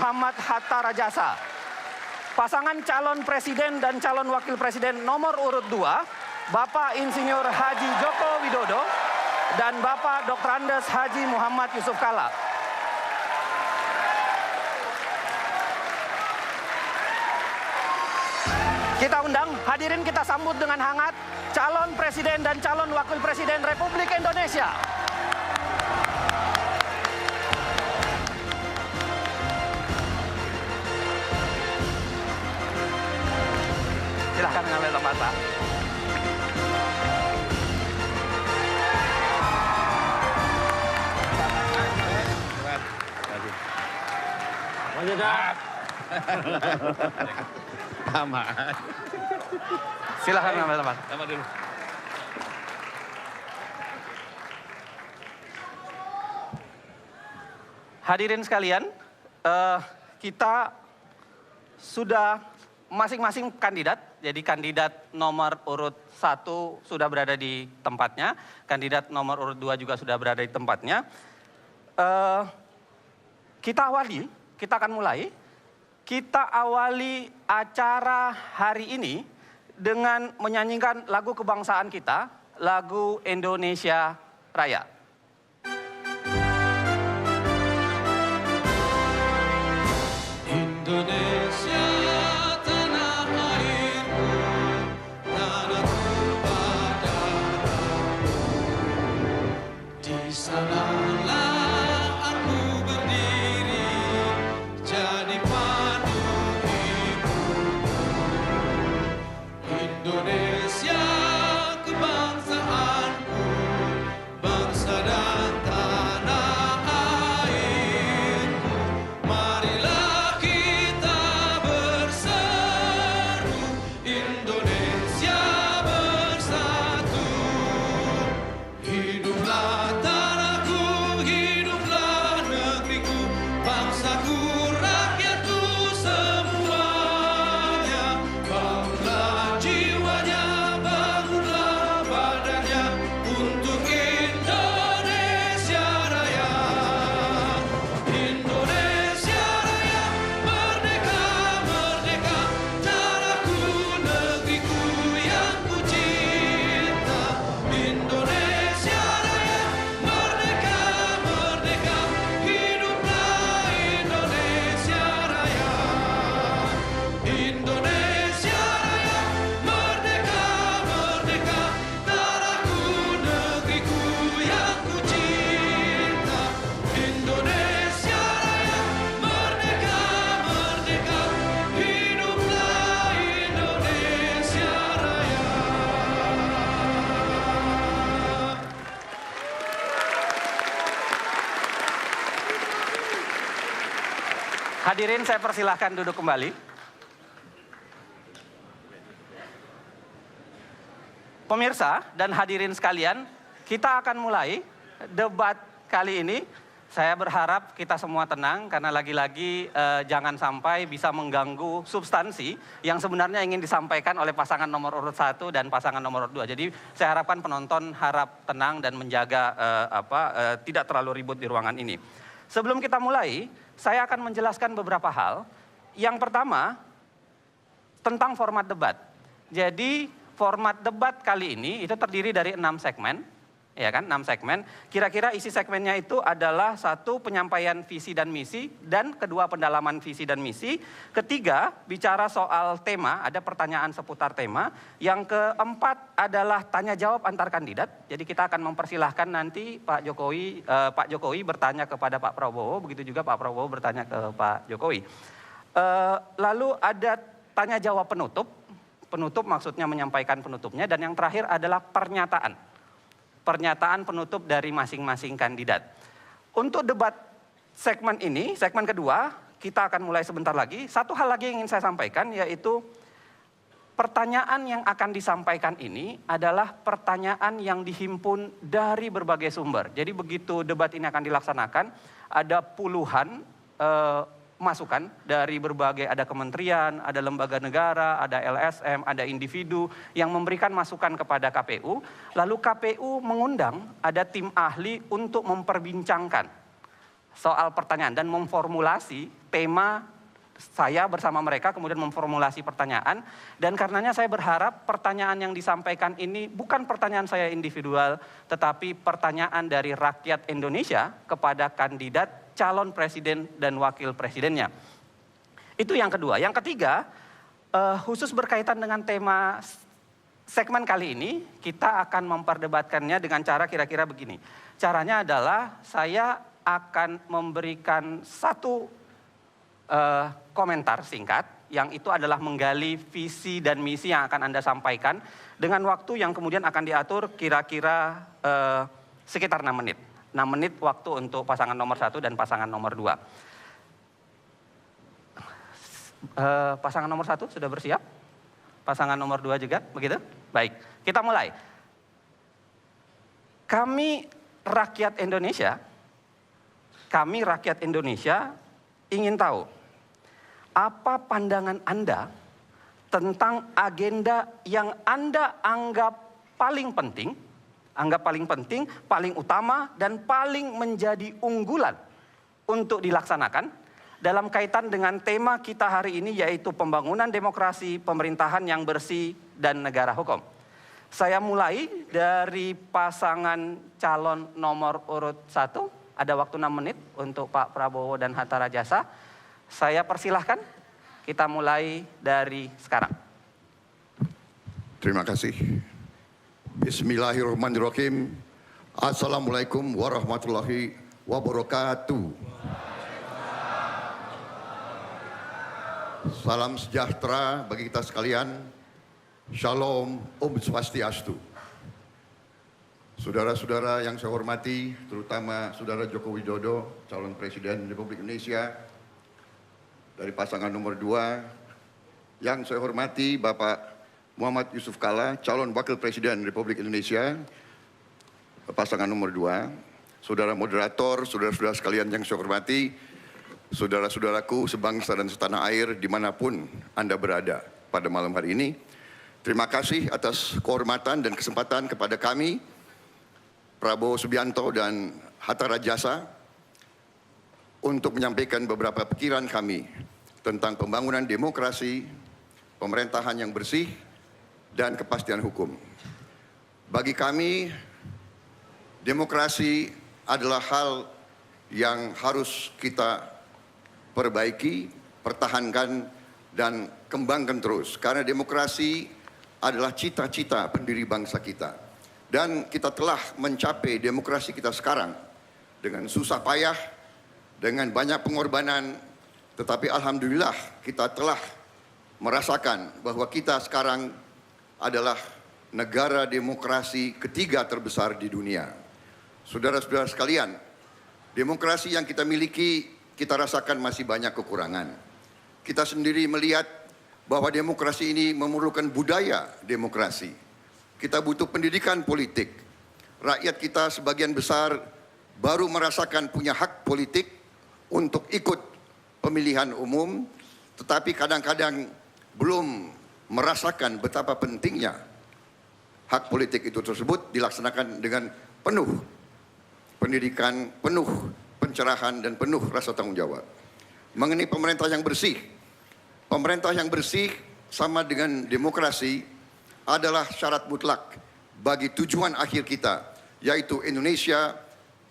Muhammad Hatta Rajasa. Pasangan calon presiden dan calon wakil presiden nomor urut 2, Bapak Insinyur Haji Joko Widodo dan Bapak Dr. Andes Haji Muhammad Yusuf Kalla. Kita undang, hadirin kita sambut dengan hangat calon presiden dan calon wakil presiden Republik Indonesia. Silahkan mengambil tempat, Pak. Aman. Silahkan mengambil tempat. Tempat dulu. Hadirin sekalian, kita sudah masing-masing kandidat, jadi kandidat nomor urut 1 sudah berada di tempatnya, kandidat nomor urut 2 juga sudah berada di tempatnya. Kita akan mulai. Kita awali acara hari ini dengan menyanyikan lagu kebangsaan kita, lagu Indonesia Raya. Indonesia tanah airku, tanah berpadaku. Di sanalah aku berdiri, jadi pandu hidupku. Indonesia kebangsaanku, bangsa dan tanah airku. Marilah kita berseru, Indonesia bersatu. Hiduplah tanahku, hiduplah negeriku, bangsaku, rakyatku semuanya. Bangunlah jiwanya, bangunlah badannya untuk Indonesia Raya. Indonesia Raya, merdeka, merdeka, tanahku, negeriku yang ku cinta. Indonesia Raya, merdeka, merdeka, hiduplah Indonesia Raya. Indonesia Raya, merdeka, merdeka, tanahku, negeriku yang ku cinta. Indonesia Raya, merdeka, merdeka, hiduplah Indonesia Raya. Hadirin saya persilahkan duduk kembali. Pemirsa dan hadirin sekalian, kita akan mulai debat kali ini. Saya berharap kita semua tenang karena lagi-lagi jangan sampai bisa mengganggu substansi yang sebenarnya ingin disampaikan oleh pasangan nomor urut 1 dan pasangan nomor urut 2. Jadi saya harapkan penonton harap tenang dan menjaga tidak terlalu ribut di ruangan ini. Sebelum kita mulai, saya akan menjelaskan beberapa hal. Yang pertama, tentang format debat. Jadi format debat kali ini itu terdiri dari 6 segmen. Ya kan, 6 segmen. Kira-kira isi segmennya itu adalah 1, penyampaian visi dan misi, dan 2, pendalaman visi dan misi. 3, bicara soal tema, ada pertanyaan seputar tema. Yang 4 adalah tanya jawab antar kandidat. Jadi kita akan mempersilahkan nanti Pak Jokowi bertanya kepada Pak Prabowo, begitu juga Pak Prabowo bertanya ke Pak Jokowi. Lalu ada tanya jawab penutup. Penutup maksudnya menyampaikan penutupnya, dan yang terakhir adalah pernyataan. Pernyataan penutup dari masing-masing kandidat. Untuk debat segmen ini, segmen kedua, kita akan mulai sebentar lagi. Satu hal lagi yang ingin saya sampaikan, yaitu pertanyaan yang akan disampaikan ini adalah pertanyaan yang dihimpun dari berbagai sumber. Jadi begitu debat ini akan dilaksanakan, ada puluhan masukan dari berbagai, ada kementerian, ada lembaga negara, ada LSM, ada individu yang memberikan masukan kepada KPU. Lalu KPU mengundang, ada tim ahli untuk memperbincangkan soal pertanyaan dan memformulasi tema saya bersama mereka kemudian memformulasi pertanyaan, dan karenanya saya berharap pertanyaan yang disampaikan ini bukan pertanyaan saya individual, tetapi pertanyaan dari rakyat Indonesia kepada kandidat calon presiden dan wakil presidennya. Itu yang kedua. Yang ketiga, khusus berkaitan dengan tema segmen kali ini, kita akan memperdebatkannya dengan cara kira-kira begini. Caranya adalah saya akan memberikan satu komentar singkat yang itu adalah menggali visi dan misi yang akan Anda sampaikan dengan waktu yang kemudian akan diatur kira-kira sekitar 6 menit. 6 menit waktu untuk pasangan nomor 1 dan pasangan nomor 2. Pasangan nomor 1 sudah bersiap? Pasangan nomor 2 juga, begitu? Baik, kita mulai. Kami rakyat Indonesia ingin tahu apa pandangan Anda tentang agenda yang Anda anggap paling penting, paling utama, dan paling menjadi unggulan untuk dilaksanakan dalam kaitan dengan tema kita hari ini, yaitu pembangunan demokrasi, pemerintahan yang bersih, dan negara hukum. Saya mulai dari pasangan calon nomor urut 1. Ada waktu 6 menit untuk Pak Prabowo dan Hatta Rajasa. Saya persilahkan, kita mulai dari sekarang. Terima kasih. Bismillahirrahmanirrahim. Assalamualaikum warahmatullahi wabarakatuh. Salam sejahtera bagi kita sekalian. Shalom, Om Swastiastu. Saudara-saudara yang saya hormati, terutama Saudara Joko Widodo, calon Presiden Republik Indonesia dari pasangan nomor 2. Yang saya hormati Bapak Muhammad Yusuf Kalla, calon Wakil Presiden Republik Indonesia, pasangan nomor 2. Saudara moderator, saudara-saudara sekalian yang saya hormati, saudara-saudaraku sebangsa dan setanah air dimanapun Anda berada pada malam hari ini. Terima kasih atas kehormatan dan kesempatan kepada kami, Prabowo Subianto dan Hatta Rajasa, untuk menyampaikan beberapa pikiran kami tentang pembangunan demokrasi, pemerintahan yang bersih, dan kepastian hukum. Bagi kami, demokrasi adalah hal yang harus kita perbaiki, pertahankan, dan kembangkan terus. Karena demokrasi adalah cita-cita pendiri bangsa kita. Dan kita telah mencapai demokrasi kita sekarang dengan susah payah, dengan banyak pengorbanan, tetapi alhamdulillah kita telah merasakan bahwa kita sekarang adalah negara demokrasi ketiga terbesar di dunia. Saudara-saudara sekalian, demokrasi yang kita miliki kita rasakan masih banyak kekurangan. Kita sendiri melihat bahwa demokrasi ini memerlukan budaya demokrasi. Kita butuh pendidikan politik. Rakyat kita sebagian besar baru merasakan punya hak politik untuk ikut pemilihan umum, tetapi kadang-kadang belum merasakan betapa pentingnya hak politik itu tersebut dilaksanakan dengan penuh pendidikan, penuh pencerahan, dan penuh rasa tanggung jawab. Mengenai pemerintah yang bersih sama dengan demokrasi adalah syarat mutlak bagi tujuan akhir kita, yaitu Indonesia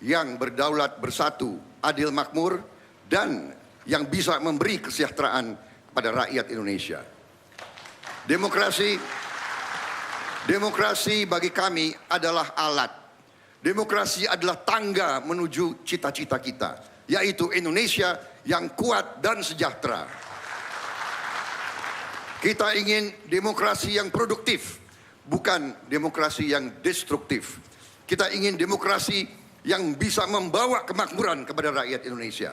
yang berdaulat, bersatu, adil, makmur, dan yang bisa memberi kesejahteraan kepada rakyat Indonesia. Demokrasi bagi kami adalah alat. Demokrasi adalah tangga menuju cita-cita kita, yaitu Indonesia yang kuat dan sejahtera. Kita ingin demokrasi yang produktif, bukan demokrasi yang destruktif. Kita ingin demokrasi yang bisa membawa kemakmuran kepada rakyat Indonesia.